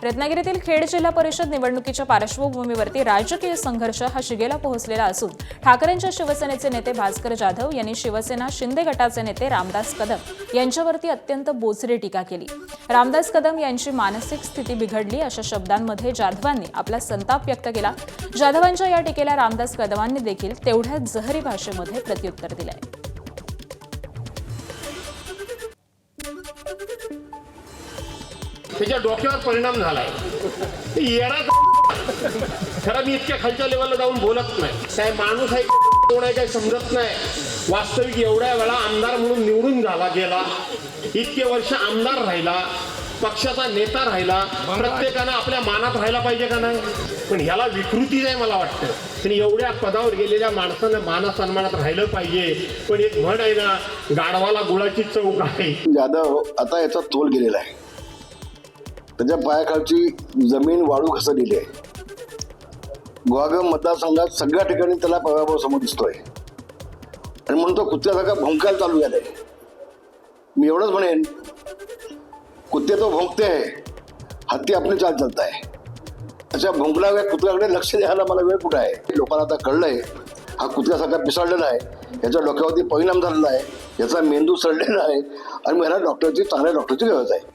रत्नागिरीतील खेड जिल्हा परिषद निवडणुकीच्या पार्श्वभूमीवरती राजकीय संघर्ष हा शिगेला पोहोचलेला असून ठाकरेंच्या शिवसेनेचे नेते भास्कर जाधव यांनी शिवसेना शिंदे गटाचे नेते रामदास कदम यांच्यावरती अत्यंत बोचरी टीका केली। रामदास कदम यांची मानसिक स्थिती बिघडली अशा शब्दांमध्ये जाधवांनी आपला संताप व्यक्त केला। जाधवांच्या या टीकेला रामदास कदमांनी देखील तेवढ्याच जहरी भाषेमध्ये प्रत्युत्तर दिले। त्याच्या डोक्यावर परिणाम झालाय। खरं मी इतक्या खालच्या लेवलला जाऊन बोलत नाही। काय माणूस आहे कोण आहे काय समजत नाही। वास्तविक एवढ्या वेळा आमदार म्हणून निवडून झाला गेला, इतके वर्ष आमदार राहिला, पक्षाचा नेता राहिला, प्रत्येकानं आपल्या मानात राहायला पाहिजे का नाही? पण ह्याला विकृती आहे मला वाटतं। पण एवढ्या पदावर गेलेल्या माणसानं माना सन्मानात राहिलं पाहिजे। पण एक म्हण आहे ना, गाढवाला गुळाची चव आहे। जाधव आता याचा तोल गेलेला आहे। त्याच्या पायाखालची जमीन वाळू घसरलेली आहे। गुहागर मतदारसंघात सगळ्या ठिकाणी त्याला पराभव समोर दिसतोय आणि म्हणून तो कुत्र्यासारखा भोंकायला चालू झालाय। मी एवढंच म्हणेन, कुत्ते तो भोंकते आहे, हत्ती आपली चाल चालता है। अशा भोंकणाऱ्या कुत्र्याकडे लक्ष द्यायला मला वेळ कुठे आहे? लोकांना आता कळलंय हा कुत्र्यासारखा पिसाळलेला आहे, याच्या डोक्यावरती परिणाम झालेला आहे, याचा मेंदू सडलेला आहे आणि मला चांगल्या डॉक्टरची गरज आहे।